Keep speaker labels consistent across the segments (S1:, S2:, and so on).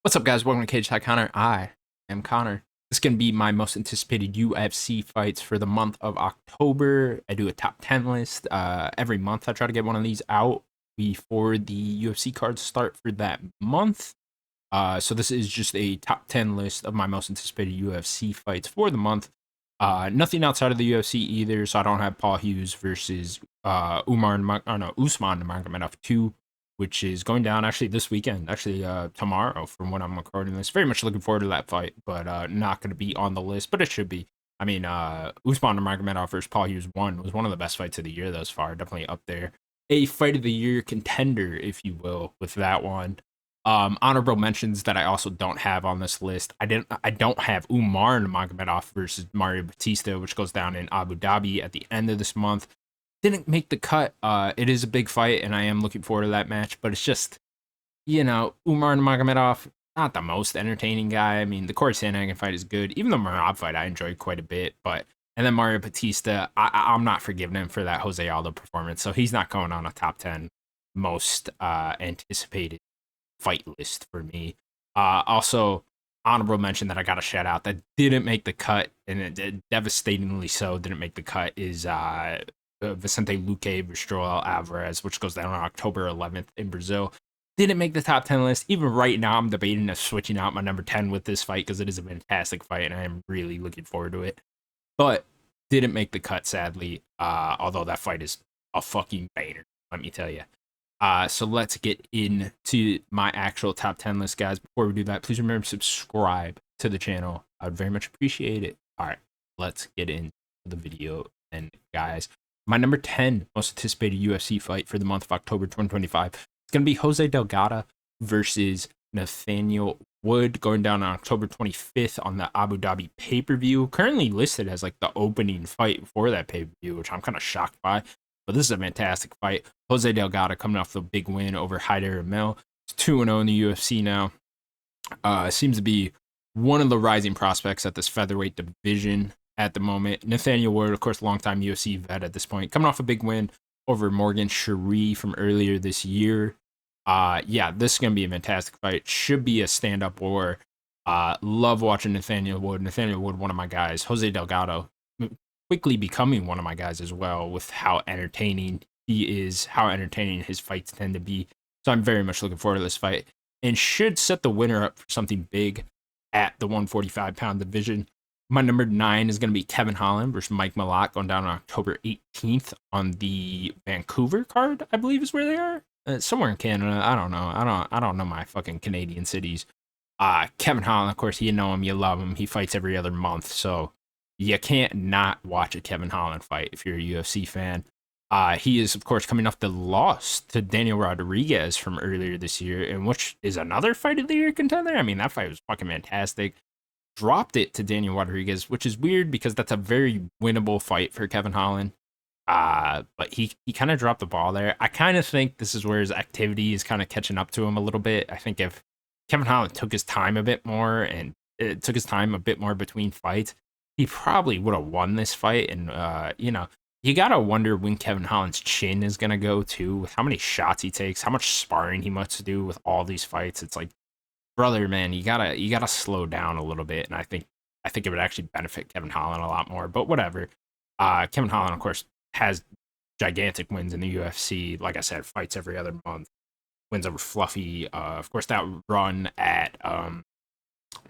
S1: What's up, guys? Welcome to Cage High Connor. I am Connor. This is going to be my most anticipated UFC fights for the month of October. I do a top 10 list. Every month, I try to get one of these out before the UFC cards start for that month. So this is just a top 10 list of my most anticipated UFC fights for the month. Nothing outside of the UFC either, so I don't have Paul Hughes versus Usman Nurmagomedov 2, which is going down actually this weekend, actually tomorrow from when I'm recording this. Very much looking forward to that fight, but not going to be on the list, but it should be. I mean, Usman Nurmagomedov versus Paul Hughes 1 was one of the best fights of the year thus far, definitely up there. A fight of the year contender, if you will, with that one. Honorable mentions that I also don't have on this list. I don't have Umar Nurmagomedov versus Mario Batista, which goes down in Abu Dhabi at the end of this month. Didn't make the cut. It is a big fight, and I am looking forward to that match. But it's just, Umar Nurmagomedov, not the most entertaining guy. I mean, the Corey Sandhagen fight is good. Even the Merab fight, I enjoyed quite a bit. And then Mario Batista, I'm not forgiving him for that Jose Aldo performance. So he's not going on a top 10 most anticipated fight list for me. Also, honorable mention that I got to shout out that didn't make the cut, and it devastatingly so didn't make the cut, is Vicente Luque versus Joel Alvarez, which goes down on October 11th in Brazil. Didn't make the top 10 list. Even right now, I'm debating of switching out my number 10 with this fight because it is a fantastic fight, and I am really looking forward to it. But didn't make the cut, sadly, although that fight is a fucking banger, let me tell you. So let's get into my actual top 10 list, guys. Before we do that, please remember to subscribe to the channel. I would very much appreciate it. All right, let's get into the video. And guys, my number 10 most anticipated UFC fight for the month of October 2025 is going to be Jose Delgado versus Nathaniel Wood, going down on October 25th on the Abu Dhabi pay-per-view. Currently listed as like the opening fight for that pay-per-view, which I'm kind of shocked by. But this is a fantastic fight. Jose Delgado coming off the big win over Haider Emil. He's 2-0 in the UFC now. Seems to be one of the rising prospects at this featherweight division at the moment. Nathaniel Wood, of course, longtime UFC vet at this point, coming off a big win over Morgan Cherie from earlier this year. Yeah, this is going to be a fantastic fight. Should be a stand-up war. Love watching Nathaniel Wood. Nathaniel Wood, one of my guys. Jose Delgado, quickly becoming one of my guys as well, with how entertaining he is, how entertaining his fights tend to be. So I'm very much looking forward to this fight, and should set the winner up for something big at the 145-pound division. My number 9 is going to be Kevin Holland versus Mike Malott, going down on October 18th on the Vancouver card, I believe is where they are. Somewhere in Canada. I don't know. I don't know my fucking Canadian cities. Kevin Holland, of course, you know him, you love him. He fights every other month, so you can't not watch a Kevin Holland fight if you're a UFC fan. He is, of course, coming off the loss to Daniel Rodriguez from earlier this year, and which is another fight of the year contender. I mean, that fight was fucking fantastic. Dropped it to Daniel Rodriguez, which is weird because that's a very winnable fight for Kevin Holland. But he kind of dropped the ball there. I kind of think this is where his activity is kind of catching up to him a little bit. I think if Kevin Holland took his time a bit more and took his time a bit more between fights, he probably would have won this fight. And, you got to wonder when Kevin Holland's chin is going to go too, with how many shots he takes, how much sparring he must do with all these fights. It's like, brother, man, you gotta slow down a little bit. And I think it would actually benefit Kevin Holland a lot more, but whatever. Kevin Holland, of course, has gigantic wins in the UFC. Like I said, fights every other month, wins over Fluffy. Of course, that run at,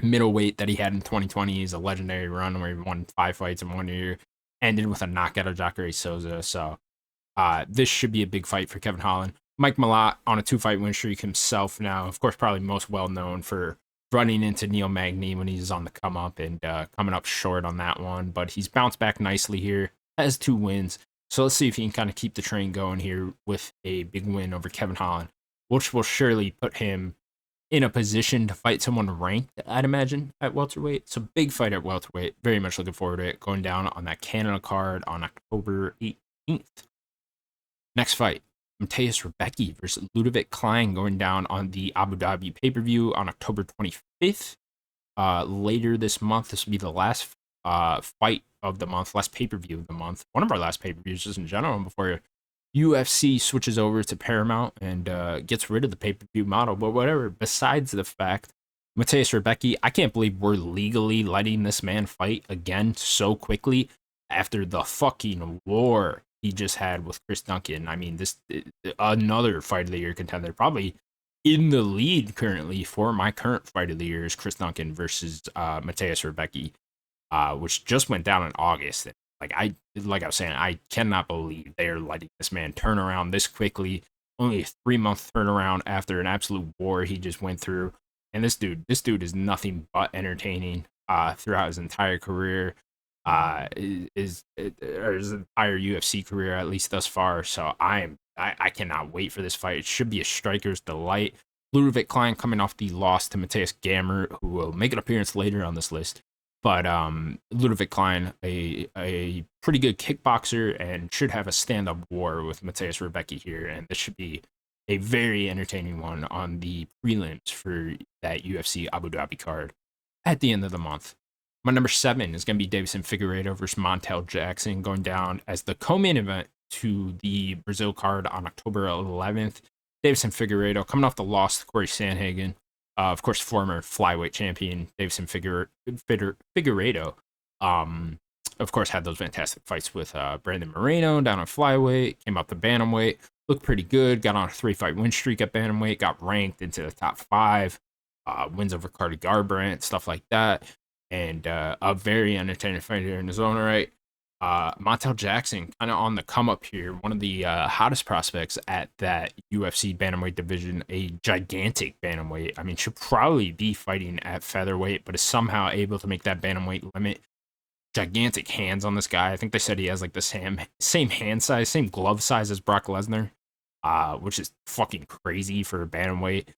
S1: middleweight that he had in 2020 is a legendary run where he won 5 fights in 1 year, ended with a knockout of Jacare Souza. So this should be a big fight for Kevin Holland. Mike Malott on a 2-fight win streak himself now, of course, probably most well known for running into Neil Magny when he's on the come up and coming up short on that one, but he's bounced back nicely here, has 2 wins. So let's see if he can kind of keep the train going here with a big win over Kevin Holland, which will surely put him in a position to fight someone ranked, I'd imagine, at welterweight. So big fight at welterweight. Very much looking forward to it. Going down on that Canada card on October 18th. Next fight, Mateus Rebecki versus Ludovic Klein, going down on the Abu Dhabi pay-per-view on October 25th. Later this month, this will be the last fight of the month, last pay-per-view of the month. One of our last pay-per-views just in general before UFC switches over to Paramount and gets rid of the pay-per-view model. But whatever, besides the fact, Mateus Rebecki, I can't believe we're legally letting this man fight again so quickly after the fucking war he just had with Chris Duncan. I mean, this another fight of the year contender, probably in the lead currently for my current fight of the year is Chris Duncan versus Mateus Rebecki, which just went down in August. Like I was saying, I cannot believe they are letting this man turn around this quickly. Only a 3 month turnaround after an absolute war he just went through. And this dude is nothing but entertaining throughout his entire career, or his entire UFC career at least thus far. So I cannot wait for this fight. It should be a striker's delight. Ludovic Klein coming off the loss to Matthias Gammer, who will make an appearance later on this list. But Ludovic Klein, a pretty good kickboxer, and should have a stand-up war with Mateus Rebecki here, and this should be a very entertaining one on the prelims for that UFC Abu Dhabi card at the end of the month. My number 7 is going to be Davison Figueiredo versus Montel Jackson, going down as the co-main event to the Brazil card on October 11th. Davison Figueiredo coming off the loss to Corey Sandhagen, of course, former flyweight champion Davison Figueiredo. Of course, had those fantastic fights with Brandon Moreno down on flyweight, came up to bantamweight, looked pretty good, got on a 3-fight win streak at bantamweight, got ranked into the top 5, wins over Carter Garbrandt, stuff like that, and a very entertaining fighter in his own right. Montel Jackson kind of on the come up here, one of the hottest prospects at that UFC bantamweight division, a gigantic bantamweight. I mean, should probably be fighting at featherweight, but is somehow able to make that bantamweight limit. Gigantic hands on this guy. I think they said he has like the same hand size, same glove size as Brock Lesnar, which is fucking crazy for a bantamweight.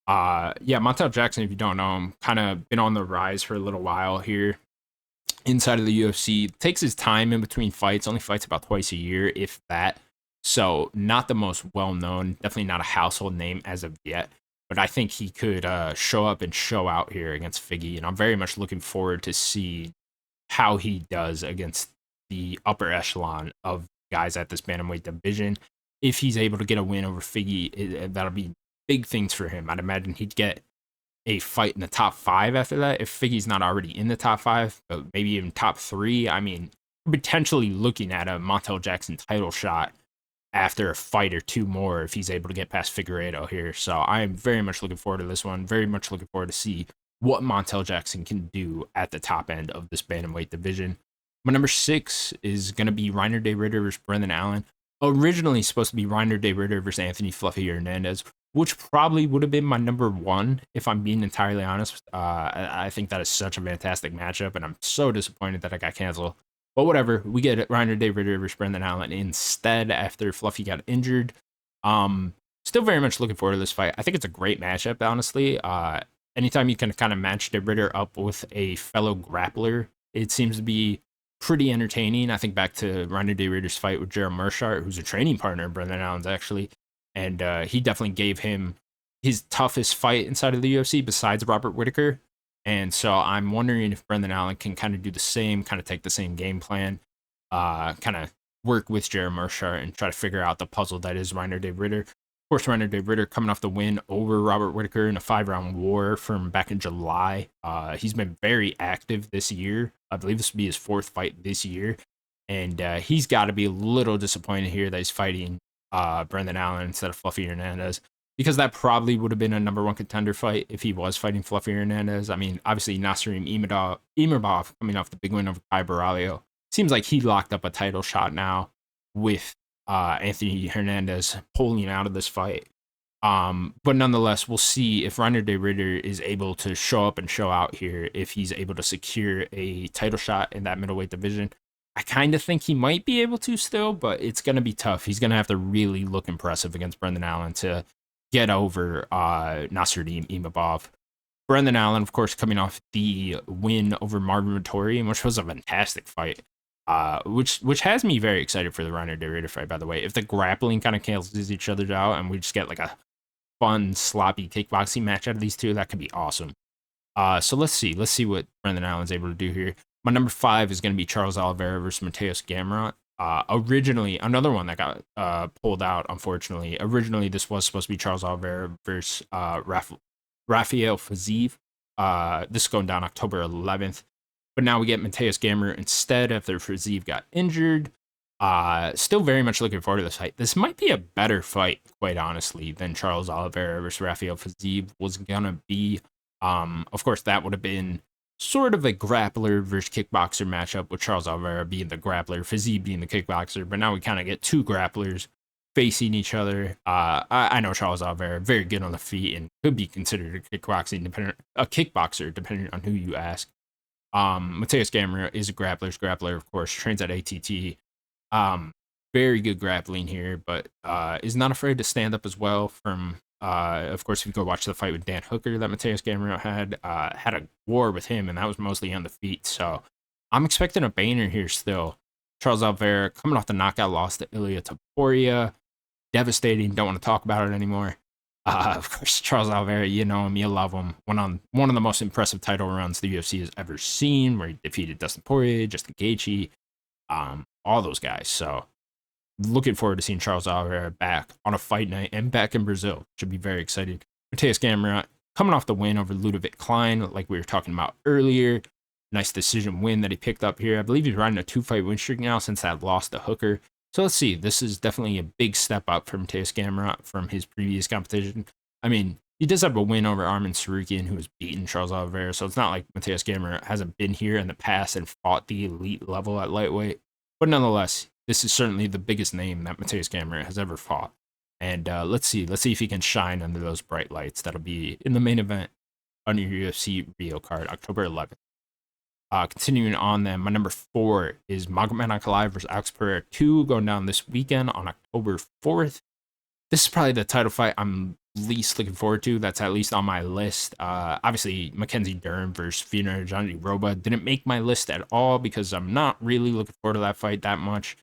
S1: Yeah, Montel Jackson, if you don't know him, kind of been on the rise for a little while here inside of the UFC. Takes his time in between fights, only fights about twice a year, if that. So not the most well known, definitely not a household name as of yet. But I think he could show up and show out here against Figgy, and I'm very much looking forward to see how he does against the upper echelon of guys at this bantamweight division. If he's able to get a win over Figgy, that'll be big things for him. I'd imagine he'd get a fight in the top 5 after that. If Figgy's not already in the top 5, but maybe even top 3, I mean, potentially looking at a Montel Jackson title shot after a fight or 2 more if he's able to get past Figueiredo here. So I am very much looking forward to this one. Very much looking forward to see what Montel Jackson can do at the top end of this bantamweight division. My number 6 is going to be Reiner De Ridder versus Brendan Allen. Originally supposed to be Reiner De Ridder versus Anthony Fluffy Hernandez, which probably would have been my number 1 if I'm being entirely honest. I think that is such a fantastic matchup, and I'm so disappointed that it got canceled. But whatever, we get Reiner De Ridder versus Brendan Allen instead after Fluffy got injured. Still very much looking forward to this fight. I think it's a great matchup, honestly. Anytime you can kind of match De Ridder up with a fellow grappler, it seems to be pretty entertaining. I think back to Reiner De Ridder's fight with Gerald Meerschaert, who's a training partner of Brendan Allen's actually, and he definitely gave him his toughest fight inside of the UFC besides Robert Whittaker. And so I'm wondering if Brendan Allen can kind of do the same, kind of take the same game plan, kind of work with Gerald Meerschaert and try to figure out the puzzle that is Reiner De Ridder. Of course, Reiner De Ridder coming off the win over Robert Whittaker in a 5-round war from back in July. He's been very active this year. I believe this will be his 4th fight this year. And he's got to be a little disappointed here that he's fighting Brendan Allen instead of Fluffy Hernandez, because that probably would have been a number 1 contender fight if he was fighting Fluffy Hernandez. I mean, obviously, Nassim Imavov coming off the big win over Kai Baralio. Seems like he locked up a title shot now with Anthony Hernandez pulling out of this fight. But nonetheless, we'll see if Reiner De Ridder is able to show up and show out here, if he's able to secure a title shot in that middleweight division. I kind of think he might be able to still, but it's going to be tough. He's going to have to really look impressive against Brendan Allen to get over Nassim Imavov. Brendan Allen, of course, coming off the win over Marvin Vettori, which was a fantastic fight. Which has me very excited for the Reiner De Ridder fight, by the way. If the grappling kind of cancels each other out and we just get like a fun, sloppy kickboxing match out of these two, that could be awesome. So let's see what Brendan Allen's able to do here. My number 5 is going to be Charles Oliveira versus Mateus Gamrot. Originally, another one that got pulled out, unfortunately. Originally, this was supposed to be Charles Oliveira versus Rafael Fiziev. This is going down October 11th. But now we get Mateus Gamrot instead after Fiziev got injured. Still very much looking forward to this fight. This might be a better fight, quite honestly, than Charles Oliveira versus Rafael Fiziev was gonna be. Of course, that would have been sort of a grappler versus kickboxer matchup, with Charles Oliveira being the grappler, Fiziev being the kickboxer. But now we kind of get two grapplers facing each other. I know Charles Oliveira very good on the feet and could be considered a kickboxer, depending on who you ask. Mateus Gamrot is a grappler's grappler, of course, trains at ATT. Um, Very good grappling here, but is not afraid to stand up as well. From of course, if you go watch the fight with Dan Hooker that Mateus Gamrot had a war with him, and that was mostly on the feet. So I'm expecting a banger here still. Charles Oliveira coming off the knockout loss to Ilia Topuria, devastating. Don't want to talk about it anymore. Of course, Charles Oliveira, you know him, you love him. Went on one of the most impressive title runs the UFC has ever seen, where he defeated Dustin Poirier, Justin Gaethje, all those guys. So looking forward to seeing Charles Oliveira back on a fight night and back in Brazil. Should be very exciting. Mateus Gamrot coming off the win over Ludovic Klein, like we were talking about earlier. Nice decision win that he picked up here. I believe he's riding a 2-fight win streak now since that loss to Hooker. So let's see. This is definitely a big step up from Mateus Gamrot from his previous competition. I mean, he does have a win over Arman Tsarukyan, who has beaten Charles Oliveira. So it's not like Mateus Gamrot hasn't been here in the past and fought the elite level at lightweight. But nonetheless, this is certainly the biggest name that Mateus Gamrot has ever fought. And let's see if he can shine under those bright lights. That'll be in the main event on your UFC Rio card, October 11th. Continuing on then, my number 4 is Magomed Ankalaev versus Alex Pereira 2, going down this weekend on October 4th. This is probably the title fight I'm least looking forward to. That's at least on my list. Obviously, Mackenzie Dern versus Fina Jandiroba didn't make my list at all because I'm not really looking forward to that fight that much.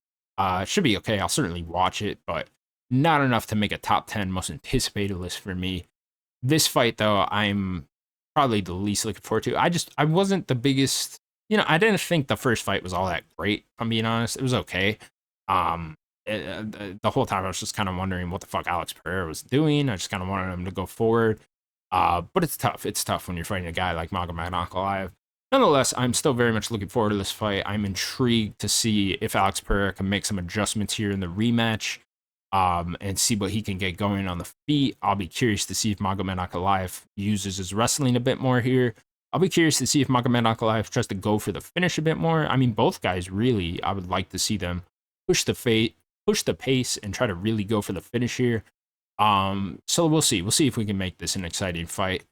S1: Should be okay. I'll certainly watch it, but not enough to make a top 10 most anticipated list for me. This fight, though, I'm probably the least looking forward to. I wasn't the biggest, I didn't think the first fight was all that great, if I'm being honest. It was okay. The whole time I was just kind of wondering what the fuck Alex Pereira was doing. I just kind of wanted him to go forward. But it's tough. It's tough when you're fighting a guy like Magomed Ankalaev. Nonetheless, I'm still very much looking forward to this fight. I'm intrigued to see if Alex Pereira can make some adjustments here in the rematch. And see what he can get going on the feet. I'll be curious to see if Magomed Ankalaev uses his wrestling a bit more here. I'll be curious to see if Magomed Ankalaev tries to go for the finish a bit more. I mean, both guys really, I would like to see them push the pace and try to really go for the finish here. So we'll see. We'll see if we can make this an exciting fight.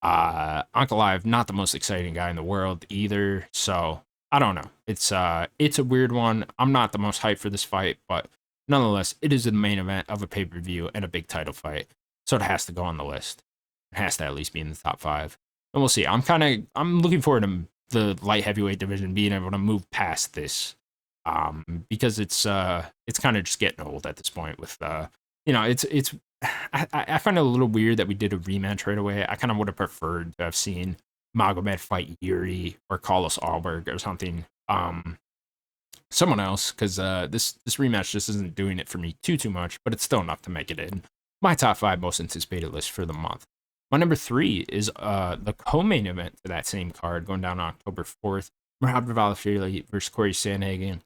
S1: Ankalaev, not the most exciting guy in the world either. So I don't know. It's a weird one. I'm not the most hyped for this fight, but nonetheless, it is the main event of a pay-per-view and a big title fight, so it has to go on the list. It has to at least be in the top 5. And we'll see. I'm looking forward to the light heavyweight division being able to move past this, because it's kind of just getting old at this point. With it's I find it a little weird that we did a rematch right away. I kind of would have preferred to have seen Magomed fight Yuri or Carlos Alberg or something. Someone else, because this rematch just isn't doing it for me too much, but it's still enough to make it in my top 5 most anticipated list for the month. My number 3 is the co-main event to that same card, going down on October 4th. Merab Dvalishvili versus Corey Sandhagen.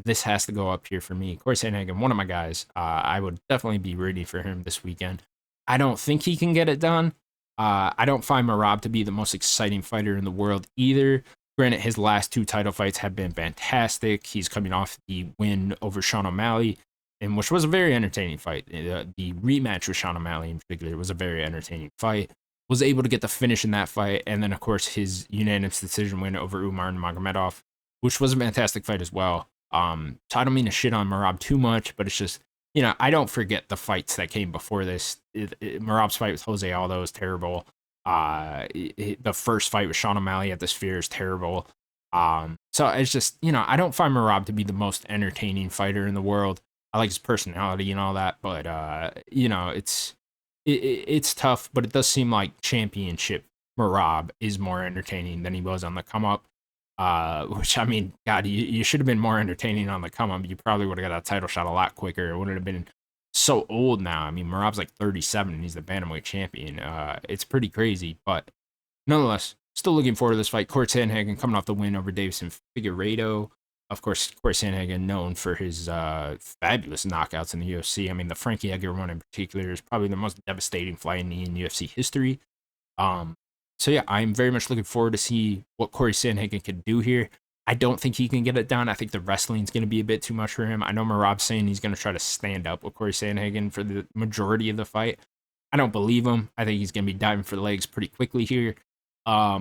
S1: This has to go up here for me. Corey Sandhagen, one of my guys. I would definitely be rooting for him this weekend. I don't think he can get it done. I don't find Merab to be the most exciting fighter in the world either. Granted, his last 2 title fights have been fantastic. He's coming off the win over Sean O'Malley, and which was a very entertaining fight. The rematch with Sean O'Malley in particular was a very entertaining fight. Was able to get the finish in that fight, and then, of course, his unanimous decision win over Umar Nurmagomedov, which was a fantastic fight as well. So I don't mean to shit on Merab too much, but it's just, I don't forget the fights that came before this. Merab's fight with Jose Aldo is terrible. The first fight with Sean O'Malley at the Sphere is terrible. So it's just, I don't find Merab to be the most entertaining fighter in the world. I like his personality and all that, but it's tough. But it does seem like championship Merab is more entertaining than he was on the come up. Which, I mean, God, you should have been more entertaining on the come up. You probably would have got a title shot a lot quicker. It wouldn't have been so old now. I mean, Merab's like 37 and he's the bantamweight champion. It's pretty crazy, but nonetheless, still looking forward to this fight. Corey Sandhagen coming off the win over Davison Figueiredo. Of course, Corey Sandhagen known for his fabulous knockouts in the UFC. I mean, the Frankie Edgar one in particular is probably the most devastating fight in UFC history. Um, so yeah, I'm very much looking forward to see what Corey Sandhagen can do here. I don't think he can get it done. I think the wrestling's going to be a bit too much for him. I know Marab's saying he's going to try to stand up with Corey Sandhagen for the majority of the fight. I don't believe him. I think he's going to be diving for the legs pretty quickly here. But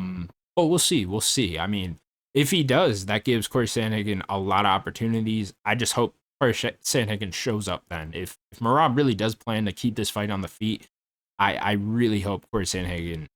S1: we'll see. We'll see. I mean, if he does, that gives Corey Sandhagen a lot of opportunities. I just hope Corey Sandhagen shows up then. If Marab really does plan to keep this fight on the feet, I really hope Corey Sandhagen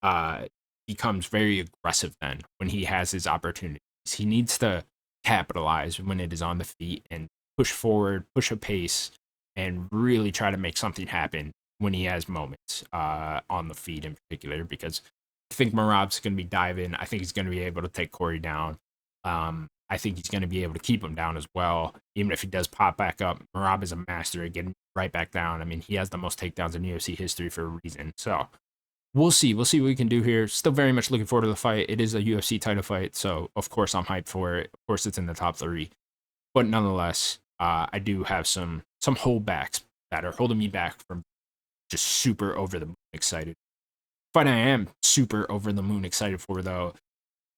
S1: uh, becomes very aggressive then when he has his opportunities. He needs to capitalize when it is on the feet and push forward, push a pace, and really try to make something happen when he has moments on the feet in particular, because I think Marab's going to be diving. I think he's going to be able to take Corey down. I think he's going to be able to keep him down as well. Even if he does pop back up, Marab is a master at getting right back down. I mean, he has the most takedowns in UFC history for a reason. So we'll see. We'll see what we can do here. Still very much looking forward to the fight. It is a UFC title fight, so of course I'm hyped for it. Of course it's in the top 3. But nonetheless, I do have some holdbacks that are holding me back from just super over the moon excited. Fight I am super over the moon excited for, though,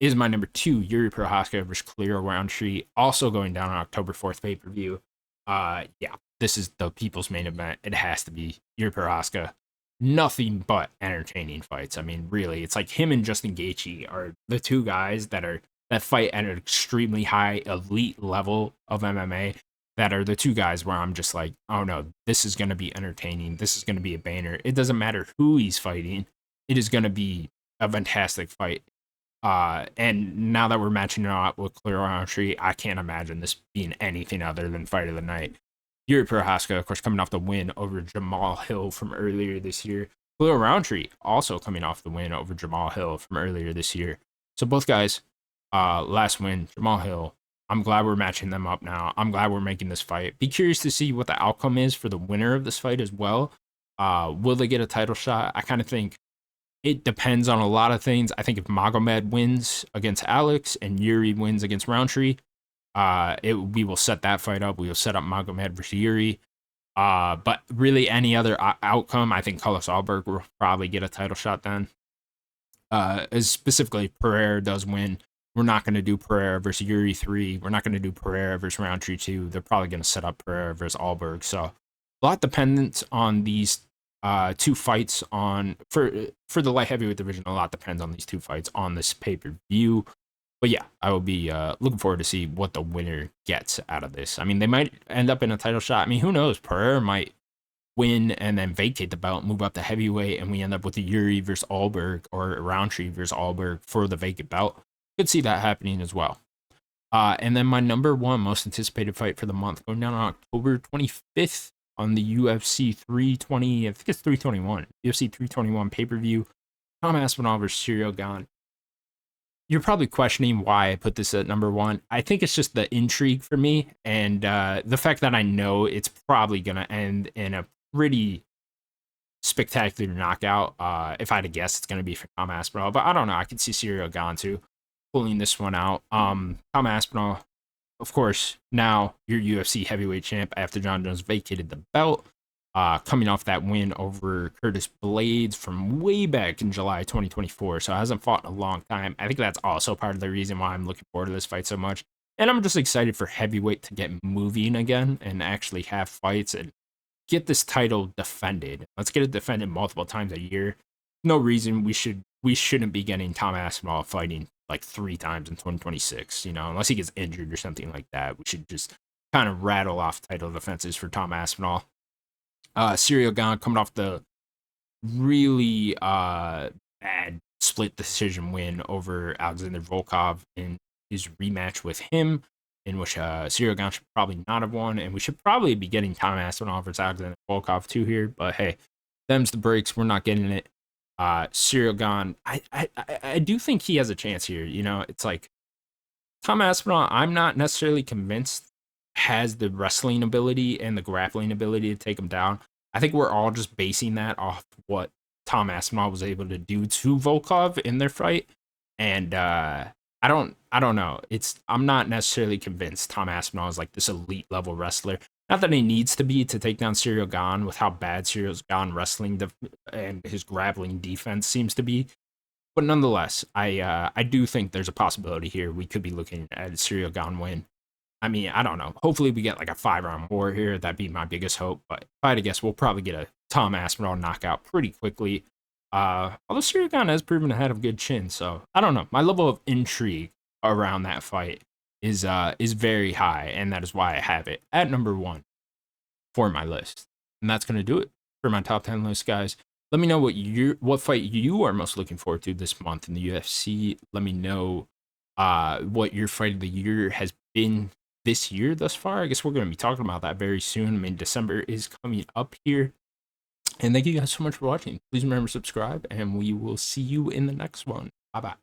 S1: is my number 2, Yuri Prochazka versus Khalil Roundtree, also going down on October 4th pay-per-view. Yeah, this is the people's main event. It has to be Yuri Prochazka. Nothing but entertaining fights. I mean, really, it's like him and Justin Gaethje are the two guys that fight at an extremely high elite level of MMA, that are the two guys where I'm just like, oh no, this is going to be entertaining. This is going to be a banner. It doesn't matter who he's fighting. It is going to be a fantastic fight. And now that we're matching it up with Khalil Roundtree, I can't imagine this being anything other than fight of the night. Yuri Prochazka, of course, coming off the win over Jamal Hill from earlier this year. Khalil Roundtree also coming off the win over Jamal Hill from earlier this year. So both guys, last win, Jamal Hill. I'm glad we're matching them up now. I'm glad we're making this fight. Be curious to see what the outcome is for the winner of this fight as well. Will they get a title shot? I kind of think it depends on a lot of things. I think if Magomed wins against Alex and Yuri wins against Roundtree, we will set that fight up. We will set up Magomed versus Yuri. But really, any other outcome, I think Carlos Alberg will probably get a title shot then. As specifically, Pereira does win. We're not going to do Pereira versus Yuri 3. We're not going to do Pereira versus Roundtree 2. They're probably going to set up Pereira versus Alberg. So a lot dependent on these two fights on for the light heavyweight division. A lot depends on these two fights on this pay-per-view. But yeah, I will be looking forward to see what the winner gets out of this. I mean, they might end up in a title shot. I mean, who knows? Pereira might win and then vacate the belt, move up to heavyweight, and we end up with the Yuri versus Alberg or Roundtree versus Alberg for the vacant belt. Could see that happening as well. And then my number 1 most anticipated fight for the month, going down on October 25th on the UFC 320, I think it's 321, UFC 321 pay-per-view, Tom Aspinall versus Ciryl Gane. You're probably questioning why I put this at number 1. I think it's just the intrigue for me, and the fact that I know it's probably going to end in a pretty spectacular knockout. If I had to guess, it's going to be for Tom Aspinall, but I don't know. I could see Ciryl Gane too pulling this one out. Tom Aspinall, of course, now your UFC heavyweight champ after John Jones vacated the belt. Coming off that win over Curtis Blades from way back in July 2024. So hasn't fought in a long time. I think that's also part of the reason why I'm looking forward to this fight so much. And I'm just excited for heavyweight to get moving again and actually have fights and get this title defended. Let's get it defended multiple times a year. No reason we shouldn't be getting Tom Aspinall fighting like 3 times in 2026, unless he gets injured or something like that. We should just kind of rattle off title defenses for Tom Aspinall. Ciryl Gane coming off the really bad split decision win over Alexander Volkov in his rematch with him, in which Ciryl Gane should probably not have won, and we should probably be getting Tom Aspinall versus Alexander Volkov too here. But hey, them's the breaks. We're not getting it. Ciryl Gane, I do think he has a chance here. It's like Tom Aspinall, I'm not necessarily convinced has the wrestling ability and the grappling ability to take him down. I think we're all just basing that off what Tom Aspinall was able to do to Volkov in their fight. And I don't know. I'm not necessarily convinced Tom Aspinall is like this elite level wrestler. Not that he needs to be to take down Cyril Gane with how bad Cyril Gane wrestling and his grappling defense seems to be. But nonetheless, I do think there's a possibility here. We could be looking at a Cyril Gane win. I mean, I don't know. Hopefully, we get like a 5-round war here. That'd be my biggest hope. But if I had to guess, we'll probably get a Tom Aspinall knockout pretty quickly. Although Cyril Gane has proven to have a good chin, so I don't know. My level of intrigue around that fight is very high, and that is why I have it at number 1 for my list. And that's gonna do it for my top 10 list, guys. Let me know what fight you are most looking forward to this month in the UFC. Let me know what your fight of the year has been this year thus far. I guess we're going to be talking about that very soon. I mean, December is coming up here. And thank you guys so much for watching. Please remember to subscribe, and we will see you in the next one. Bye-bye.